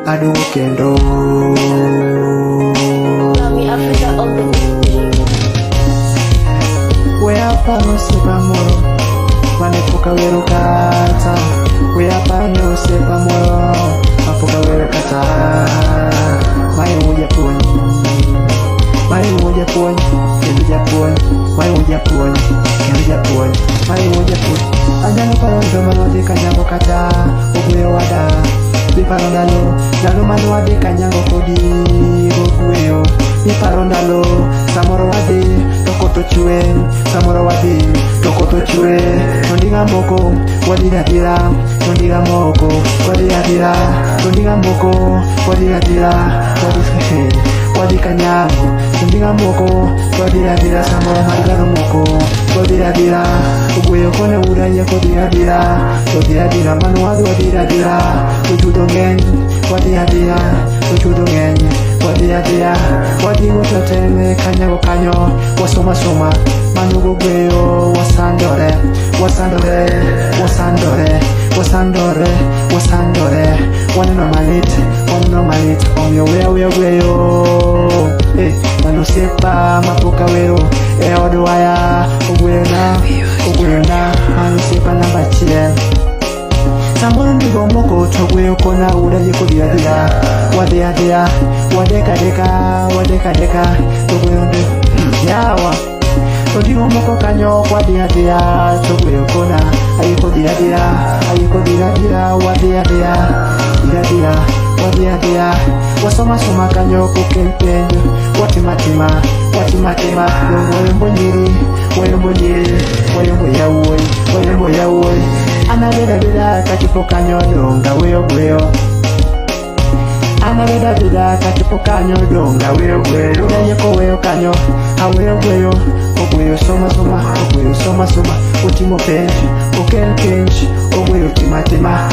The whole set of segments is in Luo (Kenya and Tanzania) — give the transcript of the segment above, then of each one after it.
Aduh kendo we apa no sepa moro manepoka wero kata we apa no sepa moro mapoka wero kata mai uja pun kendo japon mai uja pun kendo japon mai uja pun andalo parondo malode kanyango kata ogweyo wada Paro ndalo mano wade kanyango kodi ogweyo Paro ndalo samoro wade tokoto chue samoro wade tokoto chue Nondinga moko wadi gadira Nondinga moko wadi gadira Nondinga moko wadi gadira Wadi kanyango Nondinga moko wadi gadira samoro marigano moko wadi gadira Ogweyo kone udaya kodi gadira mano wadi gadira Ujudo ngeny wadi gadira Ujudo ngeny wadi gadira Wadi wototeme kanyago kanyo wasoma Manu ogweyo wasandore Waneno malit omyo weyo Manu sepa mapoka wero odo waya ogweyo na Manu sepa namba achiel Samoro ndigo moko togweyo kona udaye kodi gadira Wadeka togweyo ndi yawa Todigo moko kanyo wadi gadira togweyo kona ayi kodi gadira wadi gadira wasoma kanyo kokel penjo watimatima wayombo yawuoy anabeda kachipo kanyo donga weyo gweyo Anabeda kachipo kanyo donga weyo gweyo Udayeko weyo kanyo aweyo gweyo Ogweyo soma Utimo penji okel penji Ogweyo timatima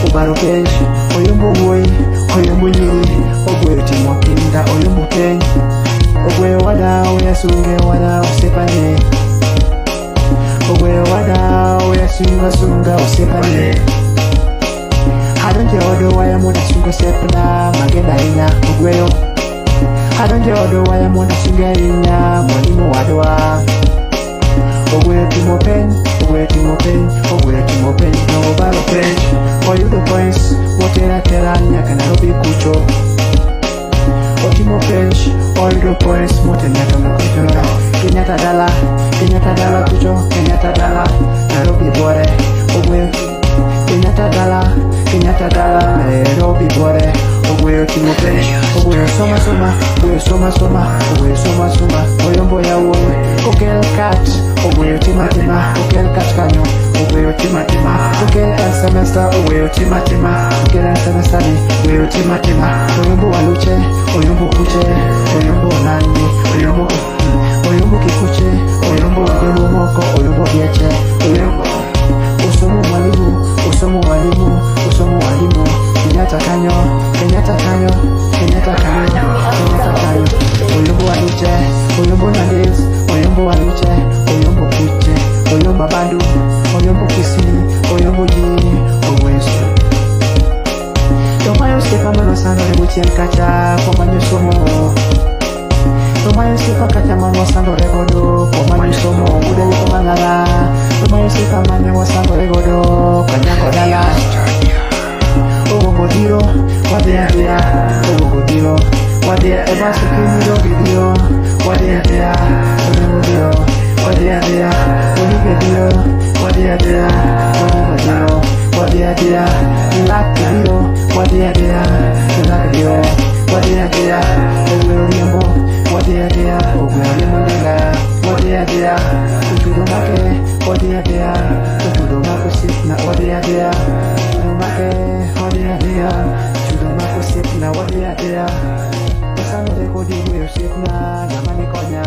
Ubaro penji oyombo wuoy oyombo nyiri Ogweyo timo kinda oyombo penji Ogweyo wada oya sunge wada osepane Ogweyo wada oya sunga osepane Adonje odo waya muda sunga sepna magenda inya ogweyo Adonje odo waya muda sunga inya mwalimu wadwa Ogweyo timo penji no baro penji Oyudo points motera nyaka Nairobi kucho Otimo penji oyudo points motera nyaka Nairobi Kenyatta dala kucho Kenyatta dala Nairobi bore Ogweyo Kenyatta dala Nairobi bore Ogweyo timo penji Ogweyo soma Oyombo yawuoy Okel kat Ogweyo timatima Okel kat kanyo Ogweyo timatima Okel en semester Ogweyo timatima Okel en semester ni Ogweyo timatima Oyombo waluche Oyombo kuche Oyombo nani Oyombo kikuche Oyombo moko Oyombo bieche Oyombo Usomo walimu Kenyatta kanyo Oyombo waluche Oyombo nandis Oyombo waluche Oyombo kuche Oyombo bandu Oyombo kisini Oyombo jini Ogweso Tomayo sepa mano sandore buchien kacha Komanyo somo Tomayo sepa kacha mano sandore godo Komanyo somo Udayo komangala Tomayo sepa mano sandore godo Kanyango dala Ogongo diro Wadea Eba sukini dogi diro Wadea Ogongo diro Wadea Oluge diro Wadea Ogongo diro Wadea Ilaki diro Wadea Ilaki diro Wadea Ogweyo liembo Wadea nila Wadea Ujudo make Wadea Ujudo mako sipna Wadea Ujudo mako sipna Wadea Pasano de kodi weyo sipna Namani konya